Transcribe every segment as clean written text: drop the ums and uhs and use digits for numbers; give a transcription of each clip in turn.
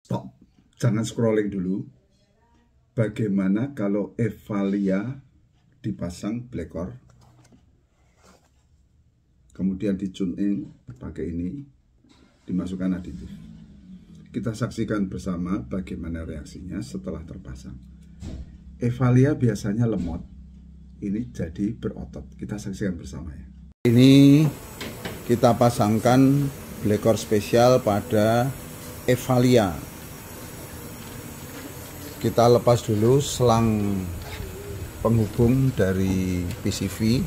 stop, jangan scrolling dulu. Bagaimana kalau Evalia dipasang Blackcore, kemudian di tune in pakai ini, dimasukkan aditif. Kita saksikan bersama bagaimana reaksinya setelah terpasang. Evalia biasanya lemot, ini jadi berotot. Kita saksikan bersama ya. Ini kita pasangkan Blackcore spesial pada Evalia. Kita lepas dulu selang penghubung dari PCV.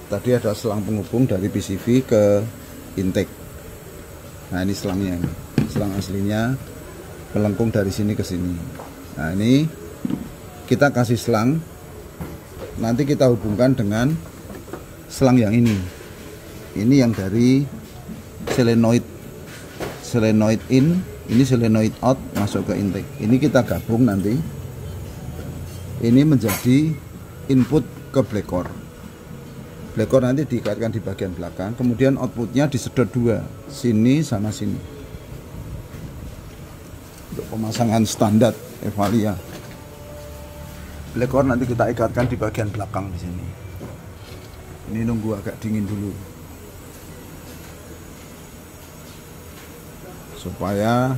Tadi ada selang penghubung dari PCV ke intake. Nah, ini selangnya, selang aslinya melengkung dari sini ke sini. Nah, ini kita kasih selang, nanti kita hubungkan dengan selang yang ini. Ini yang dari solenoid in, ini solenoid out masuk ke intake. Ini kita gabung nanti. Ini menjadi input ke Blackcore. Blackcore nanti diikatkan di bagian belakang, kemudian outputnya disedot dua, sini sama sini. Untuk pemasangan standar Evalia. Blackcore nanti kita ikatkan di bagian belakang di sini. Ini nunggu agak dingin dulu, supaya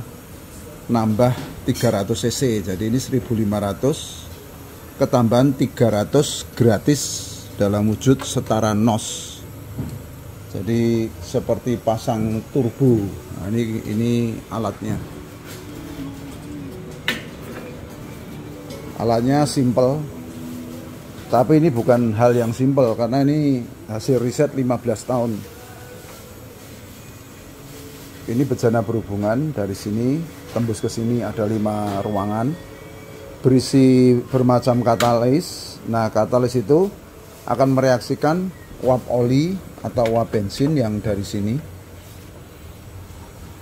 nambah 300 cc. Jadi ini 1500 ketambahan 300 gratis dalam wujud setara NOS. Jadi seperti pasang turbo. Nah, ini alatnya. Alatnya simple, tapi ini bukan hal yang simple karena ini hasil riset 15 tahun. Ini bejana berhubungan dari sini tembus ke sini, ada 5 ruangan berisi bermacam katalis. Nah, katalis itu akan mereaksikan uap oli atau uap bensin yang dari sini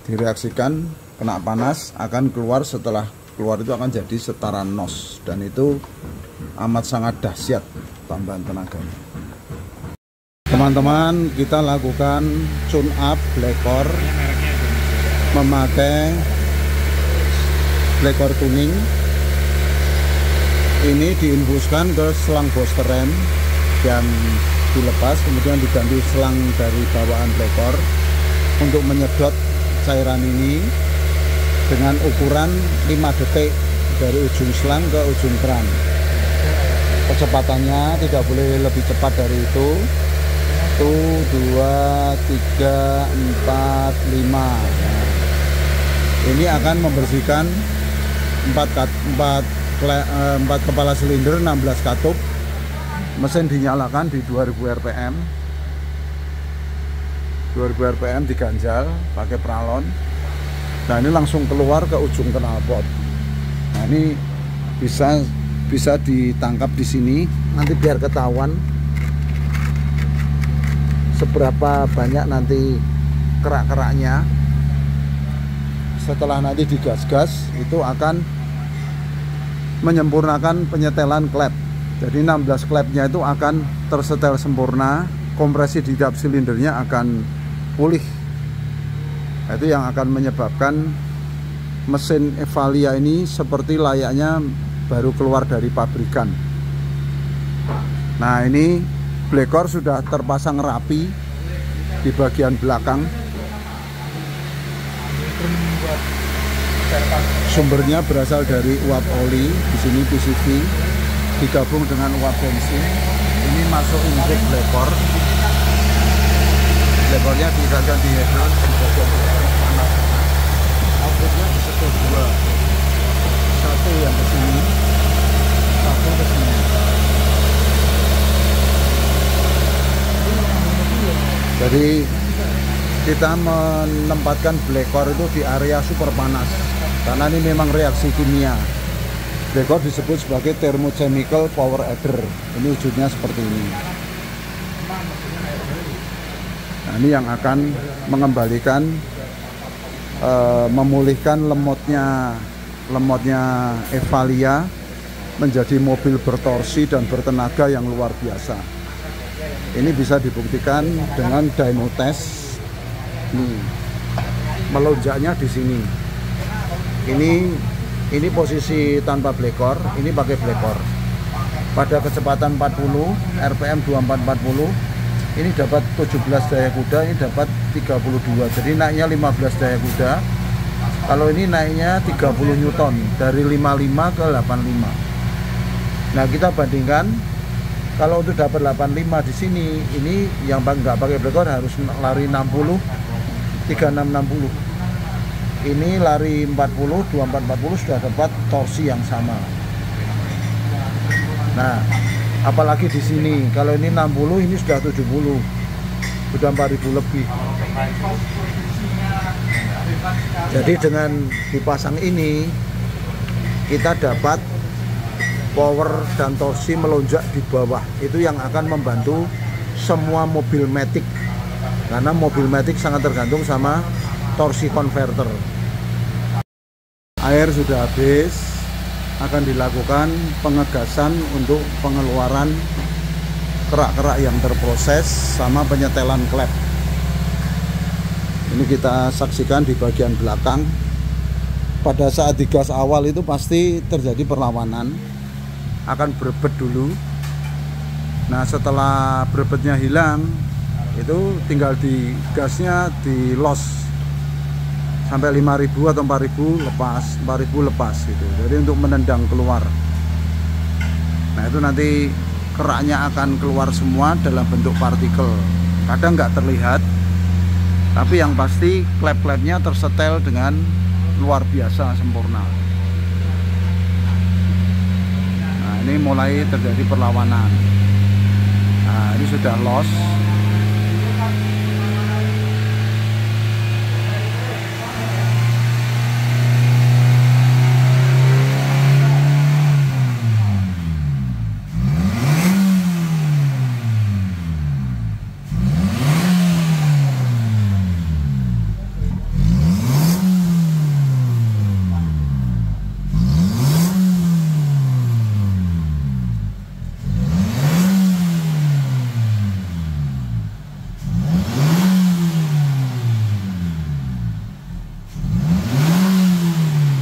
direaksikan, kena panas, akan keluar. Setelah keluar itu akan jadi setara NOS, dan itu amat sangat dahsyat tambahan tenaganya. Teman-teman, kita lakukan tune up Blackcore memakai Blackcore tuning. Ini diinfuskan ke selang booster rem yang dilepas, kemudian diganti selang dari bawaan Blackcore untuk menyedot cairan ini dengan ukuran 5 detik dari ujung selang ke ujung keran. Kecepatannya tidak boleh lebih cepat dari itu. 1, 2, 3, 4, 5. Nah, ini akan membersihkan 4 kepala silinder, 16 katup. Mesin dinyalakan di 2000 rpm. 2000 rpm diganjal pakai pralon. Nah, ini langsung keluar ke ujung knalpot. Nah, ini bisa ditangkap di sini. Nanti biar ketahuan seberapa banyak nanti kerak-keraknya. Setelah nanti digas-gas, itu akan menyempurnakan penyetelan klep. Jadi 16 klepnya itu akan tersetel sempurna, kompresi di tiap silindernya akan pulih. Itu yang akan menyebabkan mesin Evalia ini seperti layaknya baru keluar dari pabrikan. Nah, ini Blackcore sudah terpasang rapi di bagian belakang. Sumbernya berasal dari uap oli, di sini PCV digabung dengan uap bensin. Ini masuk intake Blackcore. Blackcore-nya diikatkan di headron di bagian panas. Outputnya disedot dua, satu yang ke sini, satu ke sini. Jadi kita menempatkan Blackcore itu di area super panas karena ini memang reaksi kimia. Blackcore disebut sebagai thermochemical power adder. Ini wujudnya seperti ini. Nah, ini yang akan mengembalikan, memulihkan lemotnya Evalia menjadi mobil bertorsi dan bertenaga yang luar biasa. Ini bisa dibuktikan dengan dyno test. Melonjaknya di sini. Ini posisi tanpa blekor, ini pakai blekor. Pada kecepatan 40, RPM 2440, ini dapat 17 daya kuda, ini dapat 32. Jadi naiknya 15 daya kuda. Kalau ini naiknya 30 Newton dari 55 ke 85. Nah, kita bandingkan kalau untuk dapat 85 di sini, ini yang nggak pakai blekor harus lari 60, 3660. Ini lari 40, 2440 sudah dapat torsi yang sama. Nah, apalagi di sini, kalau ini 60, ini sudah 70, sudah 4000 lebih. Jadi dengan dipasang ini, kita dapat power dan torsi melonjak di bawah. Itu yang akan membantu semua mobil matic, karena mobil matic sangat tergantung sama torsi converter. Air sudah habis, akan dilakukan pengegasan untuk pengeluaran kerak-kerak yang terproses sama penyetelan klep. Ini kita saksikan di bagian belakang. Pada saat digas awal itu pasti terjadi perlawanan, akan berebet dulu. Nah, setelah berebetnya hilang, itu tinggal digasnya di los sampai 5000 atau 4000 lepas, 4000 lepas gitu. Jadi untuk menendang keluar. Nah, itu nanti keraknya akan keluar semua dalam bentuk partikel. Kadang nggak terlihat, tapi yang pasti klep-klepnya tersetel dengan luar biasa sempurna. Nah, ini mulai terjadi perlawanan. Nah, ini sudah los.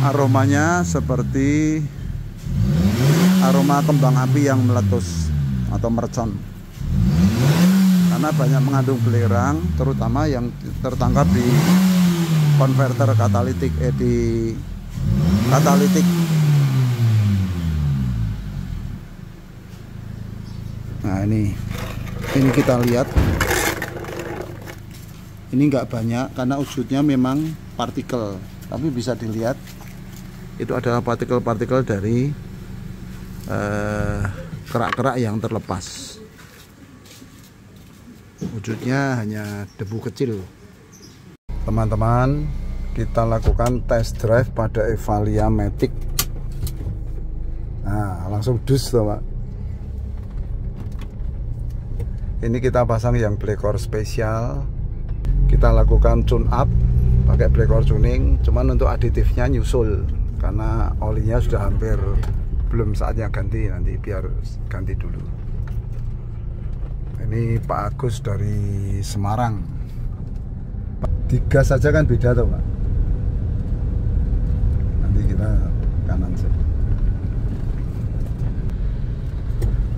Aromanya seperti aroma kembang api yang meletus atau mercon, karena banyak mengandung belerang, terutama yang tertangkap di konverter katalitik, di katalitik. Nah, ini kita lihat, ini nggak banyak karena wujudnya memang partikel, tapi bisa dilihat itu adalah partikel-partikel dari kerak-kerak yang terlepas. Wujudnya hanya debu kecil. Teman-teman, kita lakukan test drive pada Evalia Matic. Nah, langsung dus tuh, Pak. Ini kita pasang yang blekor spesial. Kita lakukan tune up pakai blekor tuning, cuman untuk aditifnya nyusul karena olinya sudah hampir, belum saatnya ganti, nanti biar ganti dulu. Ini Pak Agus dari Semarang. Digas saja kan beda tuh, Pak. Nanti kita kanan saja.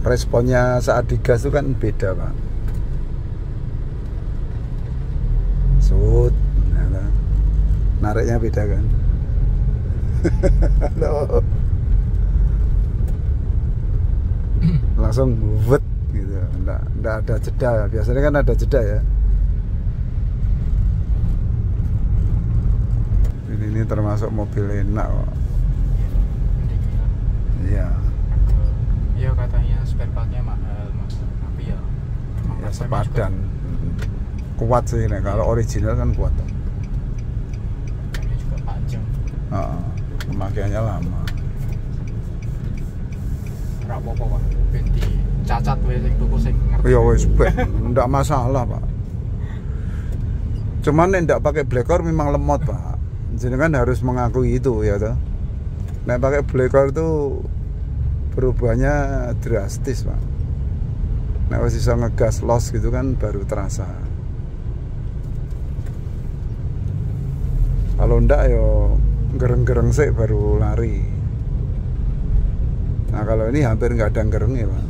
Responnya saat digas itu kan beda, Pak. Sud, nariknya beda kan. Langsung wet gitu, enggak ada jeda. Biasanya kan ada jeda ya. Ini termasuk mobil enak kok. Iya. Iya, katanya spare partnya mahal, Mas. Tapi ya ya sepadan. Kuat sih, nah, kalau original kan kuat. Ini juga panjang. Pemakaiannya lama. Ora apa-apa, Pak. Ben dicacat wae sing tuku sing ngerti. Ya wis ndak masalah, Pak. Cuman nek ndak pakai blekor memang lemot, Pak. Jenengan harus mengakui itu ya toh. Nek pakai blekor itu perubahannya drastis, Pak. Nek wis iso ngegas los gitu kan baru terasa. Kalau ndak yo gereng-gereng sih baru lari. Nah kalau ini hampir nggak ada gerengnya Pak.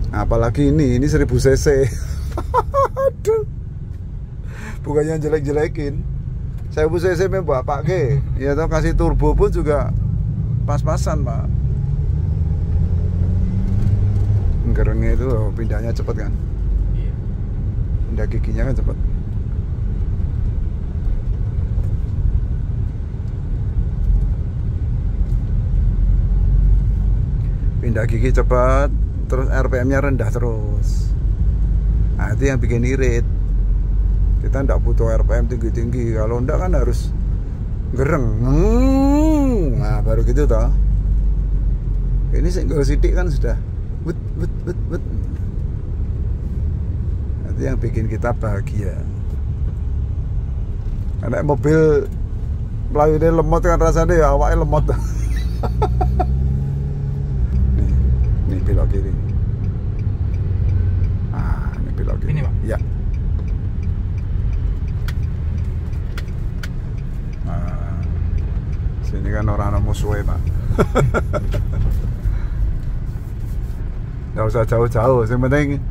Apalagi ini 1000 cc. Aduh, bukannya jelek-jelekin, 1000 cc memang pakai, ya tau kasih turbo pun juga pas-pasan Pak. Gerengnya itu pindahnya cepet kan, Iya. pindah giginya kan cepet. Pindah gigi cepat, terus RPM-nya rendah terus. Nah itu yang bikin irit. Kita ndak butuh RPM tinggi-tinggi. Kalau ndak kan harus gereng. Nah baru gitu toh. Ini single sidik kan sudah wut. Nah, itu yang bikin kita bahagia. Karena mobil melayunya lemot kan rasanya ya awalnya lemot. Nih belok kiri. Ah, ini belok kiri. Ini, Pak? Ya. Nah, sini kan orang musuhnya Pak. Nggak usah jauh-jauh, yang penting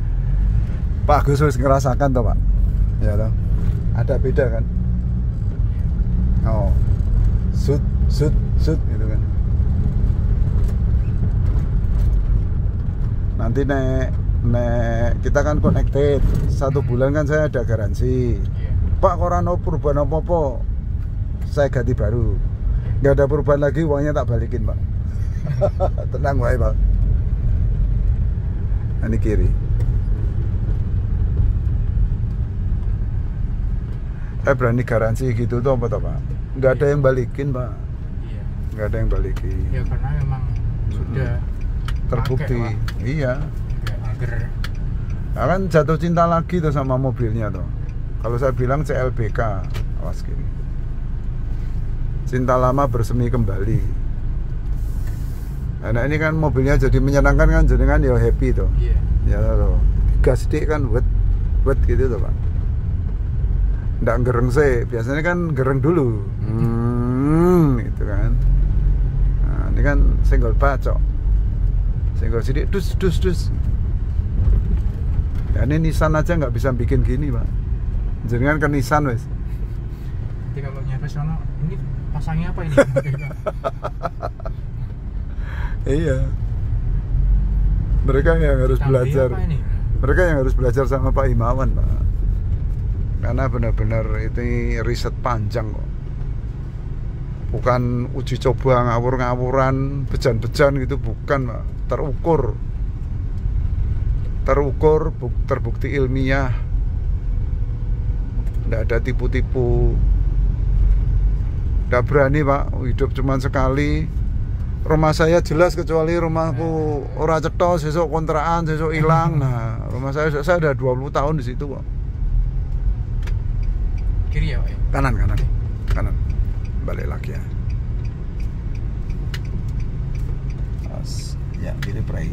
Pak Agus harus ngerasakan toh Pak. Ya toh. Ada beda kan? Oh, sud gitu kan. Nanti nek kita kan connected 1 bulan kan saya ada garansi. Iya. Pak korano perubahan apa-apa, saya ganti baru. Nggak ada perubahan lagi, uangnya tak balikin Pak. Tenang wae Pak. Ini kiri. Saya berani garansi gitu tuh apa toh Pak? Nggak ada yang balikin Pak. Iya. Nggak ada yang balikin. Ya karena memang sudah Terbukti. pakai, Pak. Iya. Nggak agar. Nah, kan jatuh cinta lagi tuh sama mobilnya tuh. Kalau saya bilang CLBK, awas kiri. Cinta lama bersemi kembali. Nah ini kan mobilnya jadi menyenangkan kan, jadi kan ya happy tuh. Iya. Ya tuh. Gas dik kan wet gitu tuh Pak. Nggak gereng sih, biasanya kan gereng dulu. Gitu kan. Nah, ini kan senggol bacok. Senggol sidik dus. Ya ini Nissan aja nggak bisa bikin gini Pak. Jangan ke Nissan wes. Jadi kalau nyampe sana, ini pasangnya apa ini? Iya. Mereka yang harus Canggih belajar. apa ini? Mereka yang harus belajar sama Pak Himawan Pak. Karena benar-benar itu riset panjang kok. Bukan uji coba ngawur-ngawuran, bejan-bejan gitu, bukan Pak. Terukur, terbukti ilmiah. Nggak ada tipu-tipu. Nggak berani Pak, hidup cuma sekali. Rumah saya jelas, kecuali rumahku ora cetos, sesuk kontrakan, sesuk hilang. Nah, rumah saya ada 20 tahun di situ kok. Kiri ya Pak? Kanan. Balik lagi ya. Ya, kiri prai.